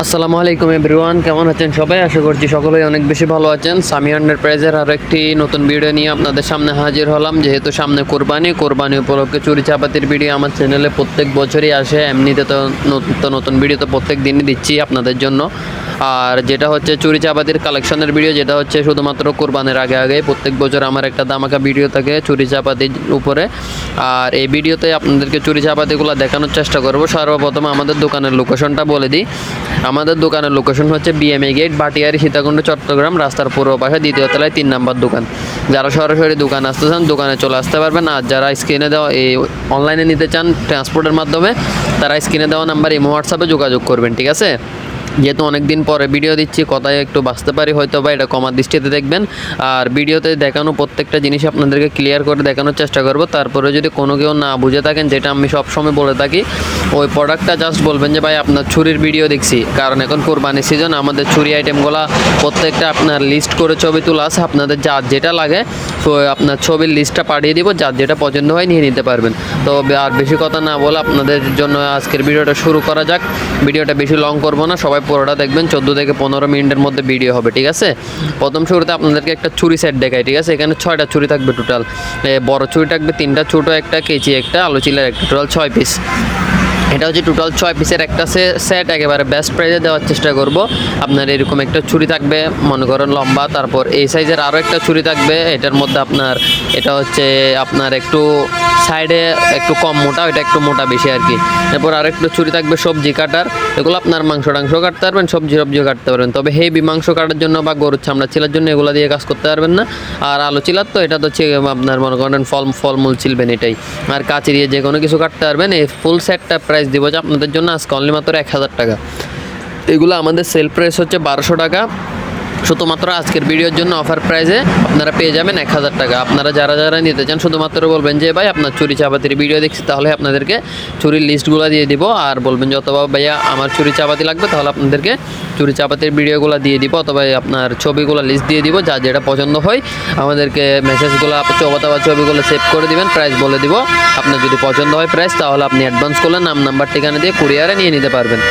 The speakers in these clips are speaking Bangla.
আসসালামু আলাইকুম এভরিওয়ান, কেমন আছেন সবাই? আশা করছি সকলেই অনেক বেশি ভালো আছেন। সামি এন্টারপ্রাইজের আরও একটি নতুন ভিডিও নিয়ে আপনাদের সামনে হাজির হলাম। যেহেতু সামনে কোরবানি উপলক্ষে চুরি চাপাতির ভিডিও আমার চ্যানেলে প্রত্যেক বছরই আসে। এমনিতে তো নতুন ভিডিও তো প্রত্যেক দিনই দিচ্ছি আপনাদের জন্য। আর যেটা হচ্ছে চুরি চাপাতির কালেকশনের ভিডিও, যেটা হচ্ছে শুধুমাত্র কোরবানির আগে প্রত্যেক বছর আমার একটা দামাকা ভিডিও থাকে চুরি চাপাতির উপরে। আর এই ভিডিওতে আপনাদেরকে চুরি চাপাতিগুলো দেখানোর চেষ্টা করব। সর্বপ্রথম আমাদের দোকানের লোকেশনটা বলে দিই। আমাদের দোকানের লোকেশন হচ্ছে বিএমএ গেট, ভাটিয়ারি, সীতাকুণ্ড, চট্টগ্রাম। রাস্তার পূর্ব পাশে দ্বিতীয় তলায় 3 নম্বর দোকান। যারা সরাসরি দোকানে আসতে চান দোকানে চলে আসতে পারবেন। আর যারা স্ক্রিনে দেওয়া এই অনলাইনে নিতে চান ট্রান্সপোর্টের মাধ্যমে, তারা স্ক্রিনে দেওয়া নাম্বার ইমো হোয়াটসঅ্যাপে যোগাযোগ করবেন, ঠিক আছে? যেহেতু অনেক দিন পরে ভিডিও দিচ্ছি, কথায় একটু বাঁচতে পারি হয়তো বা, এটা কমার দৃষ্টিতে দেখবেন। আর ভিডিওতে দেখানো প্রত্যেকটা জিনিস আপনাদেরকে ক্লিয়ার করে দেখানোর চেষ্টা করব। তারপরে যদি কোনো কেউ না বুঝে থাকেন, যেটা আমি সবসময় বলে থাকি, ওই প্রোডাক্টটা জাস্ট বলবেন যে ভাই আপনার ছুরির ভিডিও দেখছি। কারণ এখন কোরবানি সিজন, আমাদের ছুরি আইটেমগুলো প্রত্যেকটা আপনার লিস্ট করে ছবি তোলা আছে। আপনাদের যার যেটা লাগে তো আপনার ছবির লিস্টটা পাঠিয়ে দিব, যার যেটা পছন্দ হয় নিয়ে নিতে পারবেন। তো আর বেশি কথা না বলে আপনাদের জন্য আজকের ভিডিওটা শুরু করা যাক। ভিডিওটা বেশি লং করবো না, সবাই পুরোটা দেখবেন। 14 থেকে 15 মিনিটের মধ্যে ভিডিও হবে, ঠিক আছে? প্রথম শুরুতে আপনাদেরকে একটা ছুরি সেট দেখাই, ঠিক আছে? এখানে 6টা ছুরি থাকবে টোটাল। বড় ছুরি থাকবে 3টা, ছোটো একটা, কেচি একটা, আলু চিলার একটা, টোটাল 6 পিস। এটা হচ্ছে টোটাল 6 পিসের একটা সেট। একেবারে বেস্ট প্রাইসে দেওয়ার চেষ্টা করব। আপনার এরকম একটা ছুরি থাকবে, মনে করেন লম্বা, তারপর এই সাইজের আরও একটা ছুরি থাকবে। এটার মধ্যে আপনার এটা হচ্ছে আপনার একটু সাইডে একটু কম মোটা, এটা একটু মোটা বেশি আর কি। এরপর আরেকটা ছুরি থাকবে সবজি কাটার। এগুলো আপনার মাংস কাটতে পারবেন, সবজিও কাটতে পারবেন। তবে হেভি মাংস কাটার জন্য বা গরুর চামড়া চিলার জন্য এগুলো দিয়ে কাজ করতে পারবেন না। আর আলু চিলার তো এটা তো হচ্ছে আপনার মনে করেন ফলমূল চিলবেন এটাই। আর কাঁচি দিয়ে যে কোনো কিছু কাটতে পারবেন। এই ফুল সেটটা প্রাইস দিব যে আপনাদের জন্য আজকে অনলি মাত্র 1000 টাকা। এগুলো আমাদের সেল প্রাইস হচ্ছে 1200 টাকা। শুধুমাত্র আজকের ভিডিওর জন্য অফার প্রাইসে আপনারা পেয়ে যাবেন 1000 টাকা। আপনারা যারা নিতে চান শুধুমাত্র বলবেন যে ভাই আপনার চুরি চাপাতির ভিডিও দেখছি, তাহলে আপনাদেরকে চুরির লিস্টগুলো দিয়ে দিব। আর বলবেন যে অথবা ভাইয়া আমার চুরি চাপাতি লাগবে, তাহলে আপনাদেরকে চুরি চাপাতির ভিডিওগুলো দিয়ে দিব, অথবা আপনার ছবিগুলো লিস্ট দিয়ে দিব। যা যেটা পছন্দ হয় আমাদেরকে মেসেজগুলো অথবা ছবিগুলো সেভ করে দিবেন, প্রাইস বলে দিব। আপনার যদি পছন্দ হয় প্রাইস, তাহলে আপনি অ্যাডভান্স করলে নাম নাম্বার ঠিকানা দিয়ে কুরিয়ারে নিয়ে নিতে পারবেন।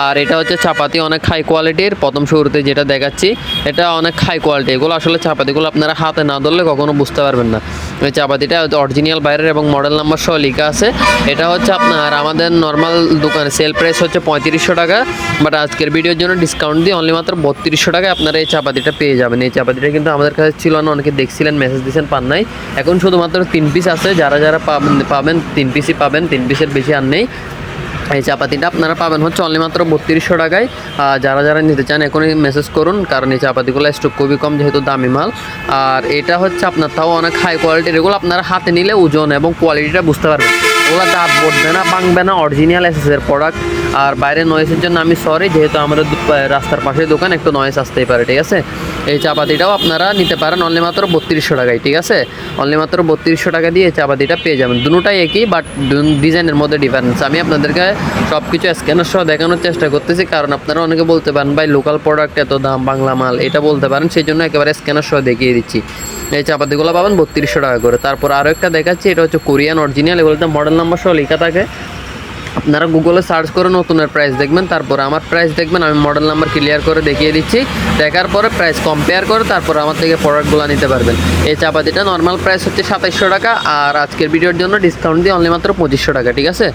আর এটা হচ্ছে চাপাতি অনেক হাই কোয়ালিটির। প্রথম শুরুতে যেটা দেখাচ্ছি এটা অনেক হাই কোয়ালিটি। এগুলো আসলে চাপাতিগুলো আপনারা হাতে না ধরলে কখনো বুঝতে পারবেন না। এই চাপাতিটা অরিজিনাল বাইরের এবং মডেল নাম্বার সহ লেখা আছে। এটা হচ্ছে আপনার আমাদের নর্মাল দোকানে সেল প্রাইস হচ্ছে 3500 টাকা, বাট আজকের ভিডিওর জন্য ডিসকাউন্ট দিয়ে অনলি মাত্র 3200 টাকায় আপনারা এই চাপাতিটা পেয়ে যাবেন। এই চাপাতিটা কিন্তু আমাদের কাছে ছিল না, অনেকে দেখছিলেন, মেসেজ দিয়েছেন, পান নাই। এখন শুধুমাত্র 3 পিস আছে। যারা পাবেন 3 পিসই পাবেন, 3 পিসের বেশি আর নেই। এই চাপাতিটা আপনারা পাবেন হচ্ছে অনলি মাত্র 3200 টাকায়। যারা নিতে চান এখনই মেসেজ করুন, কারণ এই চাপাতিগুলো স্টক খুবই কম, যেহেতু দামি মাল। আর এটা হচ্ছে আপনার তাও অনেক হাই কোয়ালিটির। এগুলো আপনারা হাতে নিলে ওজন এবং কোয়ালিটিটা বুঝতে পারবেন। ওগুলো দাঁত বসবে না, ভাঙবে না, অরিজিনাল এসএসের প্রোডাক্ট। আর বাইরে নয়েসের জন্য আমি সরি, যেহেতু আমাদের রাস্তার পাশে দোকান, একটু নয়েস আসতেই পারে, ঠিক আছে? এই চাপাতিটাও আপনারা নিতে পারেন অনলি মাত্র 3200 টাকায়, ঠিক আছে? অনলি মাত্র 3200 টাকা দিয়ে এই চাপাতিটা পেয়ে যাবেন। দুটোটাই একই, বাট ডিজাইনের মধ্যে ডিফারেন্স। আমি আপনাদেরকে সব কিছু স্ক্যানার সহ দেখানোর চেষ্টা করতেছি, কারণ আপনারা অনেকে বলতে পারেন ভাই লোকাল প্রোডাক্ট এত দাম, বাংলা মাল, এটা বলতে পারেন। সেই জন্য একেবারে স্ক্যানার সহ দেখিয়ে দিচ্ছি। এই চাপাতিগুলো পাবেন 3200 টাকা করে। তারপর আরও একটা দেখাচ্ছি, এটা হচ্ছে কোরিয়ান অরিজিনাল। এগুলোতে মডেল নাম্বার সহ লেখা থাকে। আপনারা গুগলে সার্চ করে নতুনের প্রাইস দেখবেন, তারপর আমার প্রাইস দেখবেন। আমি মডেল নাম্বার ক্লিয়ার করে দেখিয়ে দিচ্ছি। দেখার পরে প্রাইস কম্পেয়ার করে তারপর আমার থেকে প্রোডাক্টগুলো নিতে পারবেন। এই চাপাতিটা নর্মাল প্রাইস হচ্ছে 2700 টাকা, আর আজকের ভিডিওর জন্য ডিসকাউন্ট দিয়ে অনলি মাত্র 2500 টাকা, ঠিক আছে?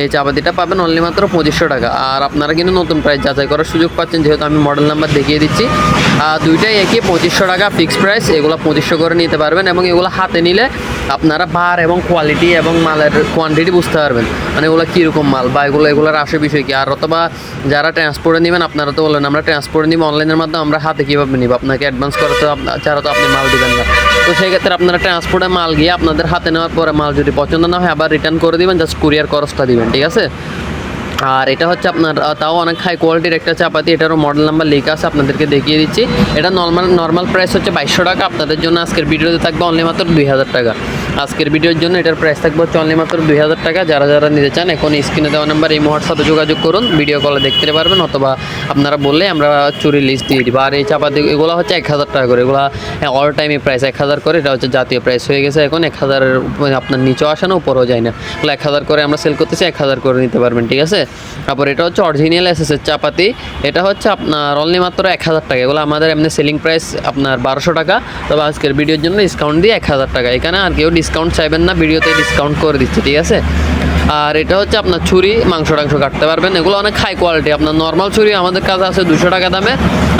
এই চাপাতিটা পাবেন অনলি মাত্র 2500 টাকা। আর আপনারা কিন্তু নতুন প্রাইস যাচাই করার সুযোগ পাচ্ছেন, যেহেতু আমি মডেল নাম্বার দেখিয়ে দিচ্ছি। দুইটাই একই 2500 টাকা ফিক্সড প্রাইস। এগুলো 2500 করে নিতে পারবেন, এবং এগুলো হাতে নিলে আপনারা বার এবং কোয়ালিটি এবং মালের কোয়ান্টিটি বুঝতে পারবেন, মানে এগুলো কীরকম মাল বা এগুলোর আসে বিষয় কি। আর অথবা যারা ট্রান্সপোর্টে নেবেন, আপনারা তো বললেন আমরা ট্রান্সপোর্টে নিব অনলাইনের মাধ্যমে, আমরা হাতে কীভাবে নিব? আপনাকে অ্যাডভান্স করতে ছাড়া তো আপনি মাল দেবেন না। তো সেই ক্ষেত্রে আপনারা ট্রান্সপোর্টে মাল গিয়ে আপনাদের হাতে নেওয়ার পরে মাল যদি পছন্দ না হয় আবার রিটার্ন করে দিবেন, জাস্ট কুরিয়ার খরচটা দিবেন, ঠিক আছে? আর এটা হচ্ছে আপনার তাও অনেক হাই কোয়ালিটির একটা চাপাতি। এটারও মডেল নাম্বার লেখা আছে, আপনাদেরকে দেখিয়ে দিচ্ছি। এটা নর্মাল প্রাইস হচ্ছে 2200 টাকা। আপনাদের জন্য আজকের ভিডিওতে থাকবে অনলি মাত্র 2000 টাকা। আজকের ভিডিওর জন্য এটার প্রাইস থাকবে হচ্ছে অনলি মাত্র 2000 টাকা। যারা যারা নিতে চান এখন স্ক্রিনে দেওয়া নাম্বার এই হোয়াটসঅ্যাপে যোগাযোগ করুন, ভিডিও কলে দেখতে পারবেন, অথবা আপনারা বললে আমরা চুরি লিস্ট দিয়ে দিব। আর এই চাপাতি এগুলো হচ্ছে 1000 টাকা করে, এগুলো অল টাইমে প্রাইস 1000 করে, এটা হচ্ছে জাতীয় প্রাইস হয়ে গেছে এখন। 1000 আপনার নিচেও আসে না উপরেও যায় না, এগুলো 1000 করে আমরা সেল করতেছি, 1000 করে নিতে পারবেন, ঠিক আছে। তারপর এটা হচ্ছে অরিজিনাল এসএসের চাপাতি, এটা হচ্ছে আপনার অনলি মাত্র 1000 টাকা। এগুলো আমাদের এমনি সেলিং প্রাইস আপনার 1200 টাকা, তবে আজকের ভিডিওর জন্য ডিসকাউন্ট দিয়ে 1000 টাকা। এখানে আর কেউ ডিসকাউন্ট চাইবেন না, ভিডিওতে ডিসকাউন্ট করে দিচ্ছে, ঠিক আছে। আর এটা হচ্ছে আপনার ছুরি, মাংস টাংস কাটতে পারবেন, এগুলো অনেক হাই কোয়ালিটি। আপনার নর্মাল ছুরি আমাদের কাছে আছে 200 টাকা দামে,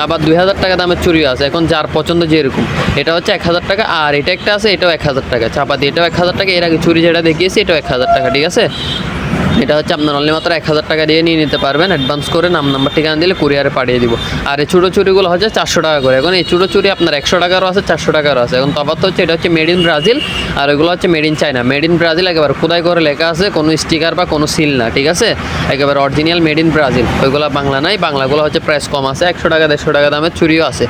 আবার 2000 টাকা দামের ছুরি আছে, এখন যার পছন্দ যেরকম। এটা হচ্ছে 1000 টাকা, আর এটা একটা আছে, এটাও 1000 টাকা চাপাতি, এটাও 1000 টাকা। এর আগে ছুরি যেটা দেখিয়েছি এটাও 1000 টাকা, ঠিক আছে। এটা হচ্ছে আপনার অনলি মাত্র 1000 টাকা দিয়ে নিয়ে নিতে পারবেন, অ্যাডভান্স করে নাম নাম্বার ঠিকানা দিলে কুরিয়ারে পাঠিয়ে দিব। আর এই ছোটো চুরিগুলো হচ্ছে 400 টাকা করে। এখন এই ছোটো চুরি আপনার 100 টাকারও আছে, 400 টাকারও আছে। এখন তফাৎ হচ্ছে এটা হচ্ছে মেড ইন ব্রাজিল, আর ওইগুলো হচ্ছে made in China. Made in Brazil একেবারে খোদাই করে লেখা আছে, কোনো স্টিকার বা কোনো সিল না, ঠিক আছে, একেবারে অরিজিনাল মেড ইন ব্রাজিল। ওইগুলো বাংলা নাই, বাংলাগুলো হচ্ছে প্রাইস কম আছে, 100 টাকা 150 টাকা দামের চুরিও আছে।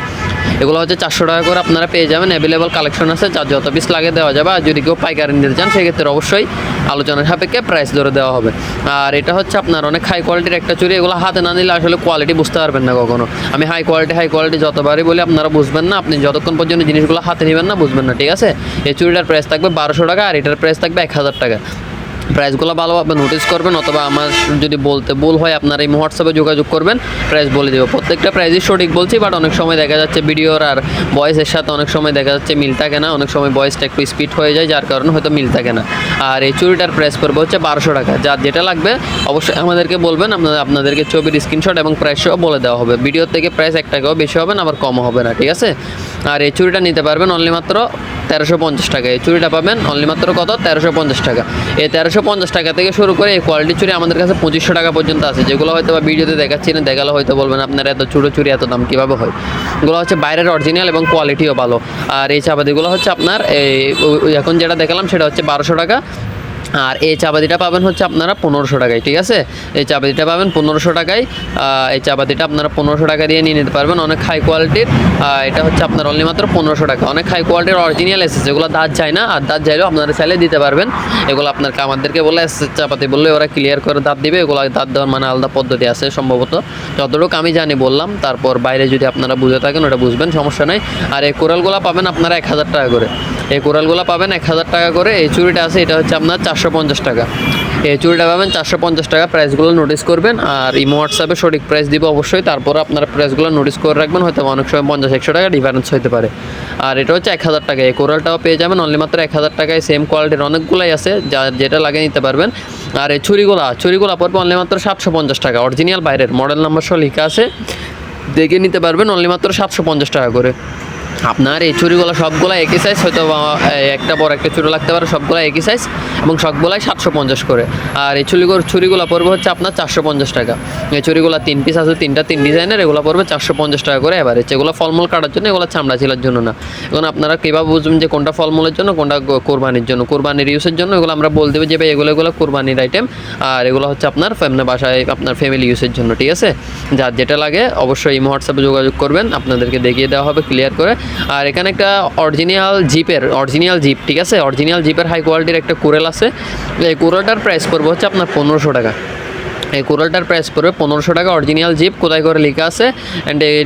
এগুলো হচ্ছে 400 টাকা করে আপনারা পেয়ে যাবেন, অ্যাভেলেবল কালেকশন আছে, যার যত পিস লাগে দেওয়া যাবে। আর যদি কেউ পাইকারি নিতে চান সেক্ষেত্রে অবশ্যই আলোচনার সাপেক্ষে প্রাইস ধরে দেওয়া হবে। আর এটা হচ্ছে আপনার অনেক হাই কোয়ালিটির একটা চুরি, এগুলো হাতে না নিলে আসলে কোয়ালিটি বুঝতে পারবেন না কখনো। আমি হাই কোয়ালিটি যতবারই বলি আপনারা বুঝবেন না, আপনি যতক্ষণ পর্যন্ত জিনিসগুলো হাতে নেবেন না বুঝবেন না, ঠিক আছে। এই চুরিটার প্রাইস থাকবে 1200 টাকা, আর এটার প্রাইস থাকবে 1000 টাকা। প্রাইসগুলো ভালোভাবে নোটিস করবেন, অথবা আমার যদি বলতে ভুল হয় আপনারা এই হোয়াটসঅ্যাপে যোগাযোগ করবেন, প্রাইস বলে দেবো। প্রত্যেকটা প্রাইসই সঠিক বলছি, বাট অনেক সময় দেখা যাচ্ছে ভিডিওর আর ভয়েসের সাথে অনেক সময় দেখা যাচ্ছে মিল থাকে না, অনেক সময় ভয়েসটা একটু স্পিড হয়ে যায়, যার কারণে হয়তো মিল থাকে না। আর এই চুরিটার প্রাইস পড়বে হচ্ছে 1200 টাকা। যার যেটা লাগবে অবশ্যই আমাদেরকে বলবেন, আপনাদেরকে ছবির স্ক্রিনশট এবং প্রাইসও বলে দেওয়া হবে। ভিডিও থেকে প্রাইস 1 টাকাও বেশি হবে না, আবার কমও হবে না, ঠিক আছে। আর এই চুরিটা নিতে পারবেন অনলি মাত্র 1350 টাকা। এই চুরিটা পাবেন অনলি মাত্র কত, 1350 টাকা। এই 1350 টাকা থেকে শুরু করে এই কোয়ালিটি চুরি আমাদের কাছে 2500 টাকা পর্যন্ত আছে, যেগুলো হয়তো বা ভিডিওতে দেখাচ্ছি না, দেখালে হয়তো বলবেন আপনারা এত ছোটো চুরি এত দাম কীভাবে হয়। এগুলো হচ্ছে বাইরের অরিজিনাল এবং কোয়ালিটিও ভালো। আর এই চাপাতিগুলো হচ্ছে আপনার এখন যেটা দেখালাম সেটা হচ্ছে 1200 টাকা। আর এই চাপাতিটা পাবেন হচ্ছে আপনারা 1500 টাকায়, ঠিক আছে। এই চাপাতিটা পাবেন 1500 টাকায়। এই চাপাতিটা আপনারা 1500 টাকা দিয়ে নিয়ে নিতে পারবেন, অনেক হাই কোয়ালিটির। এটা হচ্ছে আপনার অনলি মাত্র 1500 টাকা, অনেক হাই কোয়ালিটির অরিজিনাল এসেছে, এগুলো দাঁত যায় না, আর দাঁত যাইলেও আপনারা চাইলে দিতে পারবেন। এগুলো আপনার আমাদেরকে বলে চাপাতি বললে ওরা ক্লিয়ার করে দাঁত দিবে, এগুলো দাঁত দেওয়ার মানে আলাদা পদ্ধতি আছে সম্ভবত, যতটুকু আমি জানি বললাম। তারপর বাইরে যদি আপনারা বুঝে থাকেন ওটা বুঝবেন, সমস্যা নাই। আর এই কোরালগুলো পাবেন আপনারা 1000 টাকা করে, এই কোরালগুলো পাবেন 1000 টাকা করে। এই চুরিটা আছে এটা হচ্ছে আপনার 450 টাকা। এই চুরিটা পাবেন 450 টাকা। প্রাইসগুলো নোটিস করবেন, আর ইমো হোয়াটসঅ্যাপে সঠিক প্রাইস দিব অবশ্যই, তারপরে আপনারা প্রাইসগুলো নোটিস করে রাখবেন, হয়তো অনেক সময় 50-100 টাকা ডিফারেন্স হতে পারে। আর এটা হচ্ছে 1000 টাকা। এই কোরালটাও পেয়ে যাবেন অনলি মাত্র 1000 টাকায়, সেম কোয়ালিটির অনেকগুলাই আছে, যেটা লাগিয়ে নিতে পারবেন। আর এই ছুরিগুলো পড়বে অনলি মাত্র 750 টাকা, অরিজিনাল বাইরের মডেল নাম্বার সহ লেখা আছে, দেখে নিতে পারবেন অনলি মাত্র 750 টাকা করে। আপনার এই চুরিগুলো সবগুলো একই সাইজ, হয়তো একটা বড় একটা চুরি লাগতে পারে, সবগুলো একই সাইজ এবং সবগুলাই 750 করে। আর এই ছুরিগুলো পড়বে হচ্ছে আপনার 450 টাকা। এই চুরিগুলো 3 পিস আছে, 3 ডিজাইনের, এগুলো পড়বে 450 টাকা করে। এবারে এগুলো ফলমূল কাটার জন্য, এগুলো চামড়া ছিলার জন্য না। এখন আপনারা কীভাবে বুঝবেন যে কোনটা ফলমূলের জন্য কোনটা কোরবানির জন্য, কোরবানির ইউজের জন্য, এগুলো আমরা বলে দেবো যে ভাই এগুলো কোরবানির আইটেম, আর এগুলো হচ্ছে আপনার বাসায় আপনার ফ্যামিলি ইউজের জন্য, ঠিক আছে। যার যেটা লাগে অবশ্যই ইমো হোয়াটসঅ্যাপে যোগাযোগ করবেন, আপনাদেরকে দেখিয়ে দেওয়া হবে ক্লিয়ার করে। আর এখানে একটা অরিজিনাল জিপ, ঠিক আছে, অরিজিনাল জিপের হাই কোয়ালিটির একটা কোরাল আছে। এই কোরালটার প্রাইস পড়বে হচ্ছে আপনার 1500 টাকা। এই কোরালটার প্রাইস পড়বে 1500 টাকা, অরিজিনাল জিপ, কোথায় করে লেখা আছে। অ্যান্ড এই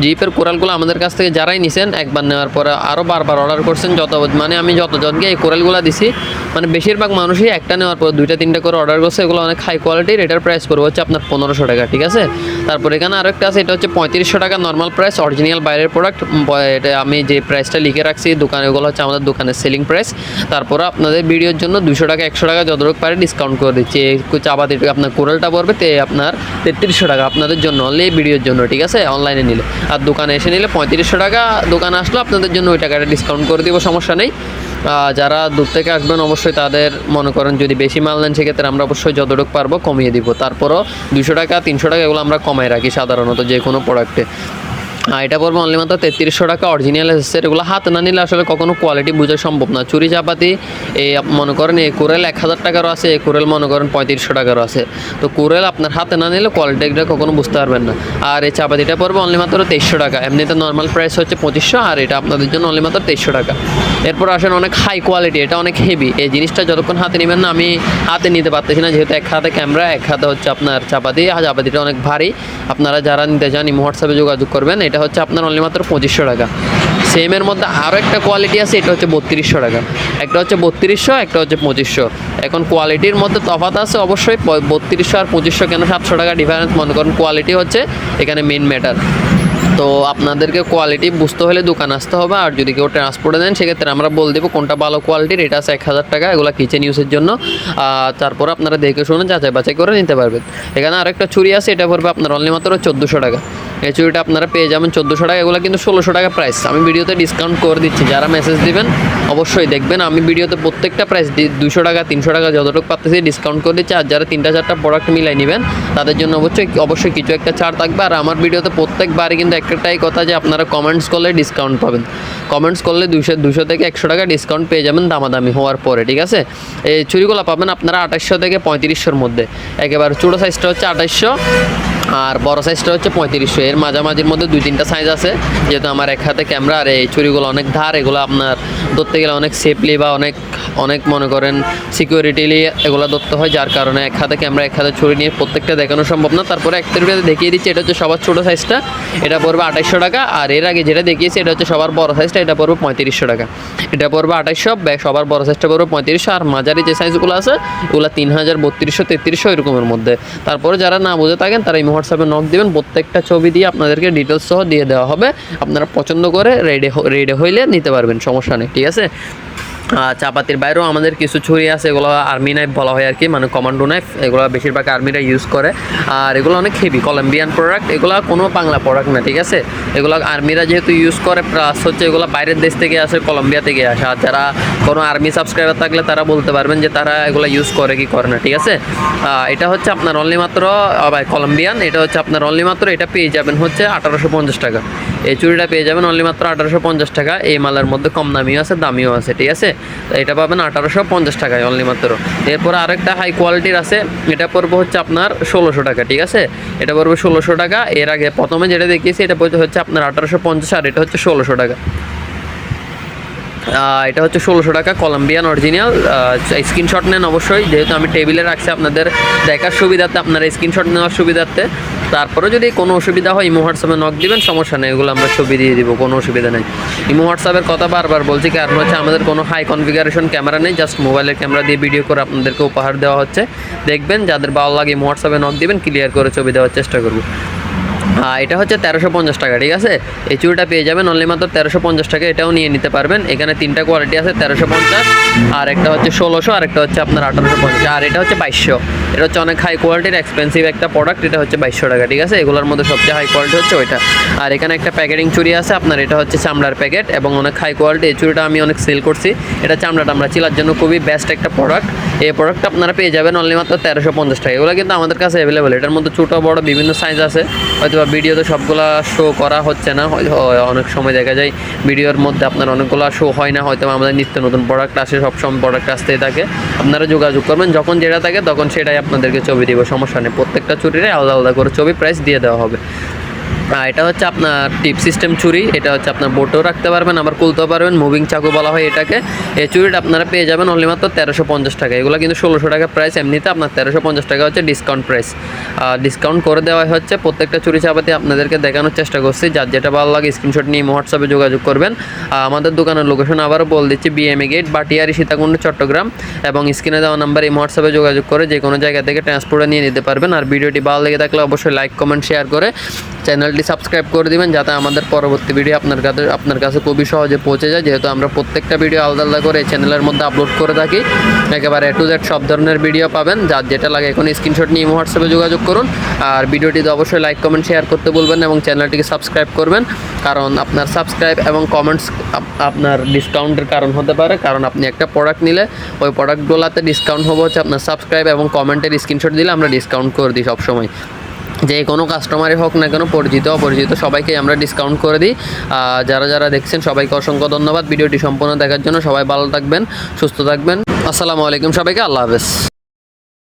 জিপের কোরালগুলো আমাদের কাছ থেকে যারাই নিছেন, একবার নেওয়ার পরে আরও বারবার অর্ডার করছেন, মানে আমি যতজনকে এই কোরালগুলো দিছি, মানে বেশিরভাগ মানুষই একটা নেওয়ার পর 2-3টা করে অর্ডার করছে। এগুলো অনেক হাই কোয়ালিটির, এটার প্রাইস পড়বে হচ্ছে আপনার 1500 টাকা, ঠিক আছে। তারপর এখানে আরেকটা আছে, এটা হচ্ছে 3500 টাকা নর্মাল প্রাইস, অরিজিনাল বাইরের প্রোডাক্ট। এটা আমি যে প্রাইসটা লিখে রাখছি দোকানে, এগুলো হচ্ছে আমাদের দোকানের সেলিং প্রাইস। তারপরে আপনাদের ভিডিওর জন্য 200 টাকা 100 টাকা যতটুকু পারে ডিসকাউন্ট করে দিচ্ছি। এই চাপাতি আপনার কোরালটা পড়বে আপনার 3300 টাকা আপনাদের জন্য, অনলি ভিডিওর জন্য, ঠিক আছে, অনলাইনে নিলে। আর দোকানে এসে নিলে 3500 টাকা, দোকানে আসলে আপনাদের জন্য ওই টাকাটা ডিসকাউন্ট করে দিব, সমস্যা নেই। যারা দূর থেকে আসবেন অবশ্যই তাদের মনে করেন যদি বেশি মাল নেন সেক্ষেত্রে আমরা অবশ্যই যতটুকু পারবো কমিয়ে দিব। তারপরও 200 টাকা 300 টাকা এগুলো আমরা কমাই রাখি সাধারণত যে কোনো প্রোডাক্টে। এটা পড়বে অনলি মাত্র 3300 টাকা। অরিজিনাল এসেসের এগুলো হাতে না নিলে আসলে কখনো কোয়ালিটি বোঝা সম্ভব না। চুরি চাপাতি এই মনে করেন এই কোরেল 1000 টাকারও আছে, এই কোরেল মনে করেন 3500 টাকারও আছে। তো কোরেল আপনার হাতে না নিলে কোয়ালিটিটা কখনো বুঝতে পারবেন না। আর এই চাপাতিটা পড়বে অনলি মাত্র 2300 টাকা। এমনিতে নর্মাল প্রাইস হচ্ছে 2500, আর এটা আপনাদের জন্য অনলি মাত্র 2300 টাকা। এরপর আসেন অনেক হাই কোয়ালিটি, এটা অনেক হেভি। এই জিনিসটা যতক্ষণ হাতে নেবেন না, আমি হাতে নিতে পারতেছি না, যেহেতু এক হাতে ক্যামেরা, এক হাতে হচ্ছে আপনার চাপাতি। চাপাতিটা অনেক ভারী। আপনারা যারা নিতে চান ইমো হোয়াটসঅ্যাপে যোগাযোগ করবেন। এটা হচ্ছে আপনার অনলি মাত্র 2500 টাকা। সেমের মধ্যে আরও একটা কোয়ালিটি আছে, এটা হচ্ছে 3200 টাকা। একটা হচ্ছে 3200, একটা হচ্ছে 2500। এখন কোয়ালিটির মধ্যে তফাৎ আছে অবশ্যই। 3200 আর 2500 কেন 700 টাকা ডিফারেন্স? মনে করেন কোয়ালিটি হচ্ছে এখানে মেন ম্যাটার। তো আপনাদেরকে কোয়ালিটি বুঝতে হলে দোকানে আসতে হবে। আর যদি কেউ ট্রান্সপোর্টে দেন সেক্ষেত্রে আমরা বলে দেবো কোনটা ভালো কোয়ালিটির। এটা আছে 1000 টাকা, এগুলো কিচেন ইউজের জন্য। তারপর আপনারা দেখে শুনে যাচাই বাছাই করে নিতে পারবেন। এখানে আরেকটা চুড়ি আছে, এটা পড়বে আপনার অনলি মাত্র 1400 টাকা। এই চুড়িটা আপনারা পেয়ে যাবেন 1400 টাকা। এগুলো কিন্তু 1600 টাকা প্রাইস। আমি ভিডিওতে ডিসকাউন্ট করে দিচ্ছি, যারা মেসেজ দিবেন অবশ্যই দেখবেন আমি ভিডিওতে প্রত্যেকটা প্রাইস 200 টাকা 300 টাকা যতটুকু পাচ্ছি ডিসকাউন্ট করে দিচ্ছি। আর যারা 3টা 4টা প্রোডাক্ট মিলাই নেবেন তাদের জন্য অবশ্যই কিছু একটা ছাড় থাকবে। আর আমার ভিডিওতে প্রত্যেকবারই কিন্তু একটাই কথা যে আপনারা কমেন্টস করলে ডিসকাউন্ট পাবেন। কমেন্টস করলে 200 থেকে 100 টাকা ডিসকাউন্ট পেয়ে যাবেন দামাদামি হওয়ার পরে, ঠিক আছে? এই চুড়িগুলো পাবেন আপনারা 2800 থেকে 3500-র মধ্যে। একেবারে ছোটো সাইজটা হচ্ছে 2800, আর বড় সাইজটা হচ্ছে 3500। এর মাঝামাঝির মধ্যে 2-3টা সাইজ আছে। যেহেতু আমার এক হাতে ক্যামেরা আর এই চুড়িগুলো অনেক ধার, এগুলো আপনার ধরতে গেলে অনেক সেফলি বা অনেক মনে করেন সিকিউরিটিলি এগুলো ধরতে হয়, যার কারণে এক হাতে ক্যামেরা এক হাতে ছুরি নিয়ে প্রত্যেকটা দেখানো সম্ভব না। তারপরে একটা ভিডিওতে দেখিয়ে দিচ্ছি, এটা হচ্ছে সবার ছোটো সাইজটা, এটা পড়বে 2800 টাকা। আর এর আগে যেটা দেখিয়েছি এটা হচ্ছে সবার বড় সাইজটা, এটা পড়বে 3500 টাকা। এটা পড়বে 2800, সবার বড় সাইজটা পড়বে 3500। আর মাঝারি যে সাইজগুলো আছে ওগুলো 3000, 3200, 3300 এরকমের মধ্যে। তারপরে যারা না বুঝে থাকেন তারা এই হোয়াটসঅ্যাপে নক দিবেন, প্রত্যেকটা ছবি দিয়ে আপনাদেরকে ডিটেলস সহ দিয়ে দেওয়া হবে। আপনারা পছন্দ করে রেডি হইলে নিতে পারবেন, সমস্যা নেই, ঠিক আছে? চাপাতির বাইরেও আমাদের কিছু ছুরি আছে, এগুলো আর্মি নাইফ বলা হয় আর কি, মানে কমান্ডো নাইফ। এগুলো বেশিরভাগ আর্মিরা ইউজ করে। আর এগুলো অনেক হেভি কলম্বিয়ান প্রোডাক্ট, এগুলো কোনো বাংলা প্রোডাক্ট না, ঠিক আছে? এগুলো আর্মিরা যেহেতু ইউজ করে, প্লাস হচ্ছে এগুলো বাইরের দেশ থেকে আসে, কলম্বিয়া থেকে আসে। আর যারা কোনো আর্মি সাবস্ক্রাইবার থাকলে তারা বলতে পারবেন যে তারা এগুলো ইউজ করে কি করে না, ঠিক আছে? এটা হচ্ছে আপনার অনলি মাত্র কলম্বিয়ান। এটা হচ্ছে আপনার অনলি মাত্র, এটা পেয়ে যাবেন হচ্ছে 1850 টাকা। এই চুড়িটা পেয়ে যাবেন অনলি মাত্র 1850 টাকা। এই মালের মধ্যে কম দামিও আছে, দামিও আছে, ঠিক আছে? এটা পাবেন 1850 টাকায় অনলি মাত্র। এরপর আরেকটা হাই কোয়ালিটির আছে, এটা পড়বে হচ্ছে আপনার 1600 টাকা, ঠিক আছে? এটা পড়বে 1600 টাকা। এর আগে প্রথমে যেটা দেখিয়েছি এটা হচ্ছে আপনার 1850, আর এটা হচ্ছে 1600 টাকা। এটা হচ্ছে 1600 টাকা কলম্বিয়ান অরিজিনাল। স্ক্রিনশট নেন অবশ্যই, যেহেতু আমি টেবিলে রাখছি আপনাদের দেখার সুবিধার্থে, আপনারা স্ক্রিনশট নেওয়ার সুবিধার্থে। তারপরে যদি কোনো অসুবিধা হয় ইমো হোয়াটসঅ্যাপে নক দিবেন, সমস্যা নেই, এগুলো আমরা ছবি দিয়ে দিব, কোনো অসুবিধা নেই। ইমো হোয়াটসঅ্যাপের কথা বারবার বলছি, কারণ হচ্ছে আমাদের কোনো হাই কনফিগারেশন ক্যামেরা নেই, জাস্ট মোবাইলের ক্যামেরা দিয়ে ভিডিও করে আপনাদেরকে উপহার দেওয়া হচ্ছে। দেখবেন যাদের ভালো লাগে ইমো হোয়াটসঅ্যাপে নক দিবেন, ক্লিয়ার করে ছবি দেওয়ার চেষ্টা করব। এটা হচ্ছে 1350 টাকা, ঠিক আছে? এই চুড়িটা পেয়ে যাবেন অনলি মাত্র 1350 টাকা। এটাও নিয়ে নিতে পারবেন। এখানে 3টা কোয়ালিটি আছে, 1350, আর একটা হচ্ছে 1600, আর একটা হচ্ছে আপনার 1850, আর এটা হচ্ছে 2200। এটা হচ্ছে অনেক হাই কোয়ালিটির এক্সপেন্সিভ একটা প্রোডাক্ট। এটা হচ্ছে 2200 টাকা, ঠিক আছে? এগুলোর মধ্যে সবচেয়ে হাই কোয়ালিটি হচ্ছে ওইটা। আর এখানে একটা প্যাকেটিং চুড়ি আছে আপনার, এটা হচ্ছে চামড়ার প্যাকেট এবং অনেক হাই কোয়ালিটি। এই চুড়িটা আমি অনেক সেল করছি। এটা চামড়া চিলার জন্য খুবই বেস্ট একটা প্রোডাক্ট। এই প্রোডাক্টটা আপনারা পেয়ে যাবেন অনলি মাত্র 1350 টাকা। এগুলো কিন্তু আমাদের কাছে অ্যাভেলেবেল। এটার মধ্যে ছোটো বড় বিভিন্ন সাইজ আছে, হয়তো বা ভিডিওতে সবগুলা শো করা হচ্ছে না। অনেক সময় দেখা যায় ভিডিওর মধ্যে আপনার অনেকগুলো শো হয় না, হয়তো আমাদের নিত্য নতুন প্রোডাক্ট আসে, সবসময় প্রোডাক্ট আসতেই থাকে। আপনারা যোগাযোগ করবেন, যখন যেটা থাকে তখন সেটাই আপনাদেরকে ছবি দিব, সমস্যা নেই। প্রত্যেকটা চুরিরে আলাদা আলাদা করে ছবি প্রাইস দিয়ে দেওয়া হবে। এটা হচ্ছে আপনার টিপ সিস্টেম চুরি। এটা হচ্ছে আপনার বোটেও রাখতে পারবেন, আবার খুলতেও পারবেন, মুভিং চাকু বলা হয় এটাকে। এই চুরিটা আপনারা পেয়ে যাবেন অনলি মাত্র 1350 টাকা। এগুলো কিন্তু 1600 টাকা প্রাইস, এমনিতে আপনার 1350 টাকা হচ্ছে ডিসকাউন্ট প্রাইস। ডিসকাউন্ট করে দেওয়া হচ্ছে। প্রত্যেকটা চুরি চাপাতি আপনাদেরকে দেখানোর চেষ্টা করছি। যার যেটা ভালো লাগে স্ক্রিনশট নিয়ে হোয়াটসঅ্যাপে যোগাযোগ করবেন। আমাদের দোকানের লোকেশন আবারও বলে দিচ্ছি, বিএমএ গেট, বাটিয়ারি, সীতাকুণ্ড, চট্টগ্রাম। এবং স্ক্রিনে দেওয়া নাম্বার এই হোয়াটসঅ্যাপে যোগাযোগ করে যে কোনো জায়গা থেকে ট্রান্সপোর্টে নিয়ে নিতে পারবেন। আর ভিডিওটি ভালো লেগে থাকলে অবশ্যই লাইক, কমেন্ট, শেয়ার করে চ্যানেলটি সাবস্ক্রাইব করে দিবেন, যাতে আমাদের পরবর্তী ভিডিও আপনার কাছে খুবই সহজে পৌঁছে যায়। যেহেতু আমরা প্রত্যেকটা ভিডিও আলাদা আলাদা করে চ্যানেলের মধ্যে আপলোড করে থাকি, একেবারে A to Z সব ধরনের ভিডিও পাবেন। যার যেটা লাগে এখন স্ক্রিনশট নিয়ে হোয়াটসঅ্যাপে যোগাযোগ করুন। আর ভিডিওটিতে অবশ্যই লাইক, কমেন্ট, শেয়ার করতে বলবেন এবং চ্যানেলটিকে সাবস্ক্রাইব করবেন, কারণ আপনার সাবস্ক্রাইব এবং কমেন্টস আপনার ডিসকাউন্টের কারণ হতে পারে। কারণ আপনি একটা প্রোডাক্ট নিলে ওই প্রোডাক্টগুলোতে ডিসকাউন্ট হবে হচ্ছে আপনার সাবস্ক্রাইব এবং কমেন্টের স্ক্রিনশট দিলে আমরা ডিসকাউন্ট করে দিই সবসময়। যে কোনো কাস্টমারই হোক না কেন, পরিচিত অপরিচিত সবাইকে আমরা ডিসকাউন্ট করে দিই। যারা যারা দেখছেন সবাইকে অসংখ্য ধন্যবাদ ভিডিওটি সম্পূর্ণ দেখার জন্য। সবাই ভালো থাকবেন, সুস্থ থাকবেন। আসসালামু আলাইকুম সবাইকে, আল্লাহ হাফেজ।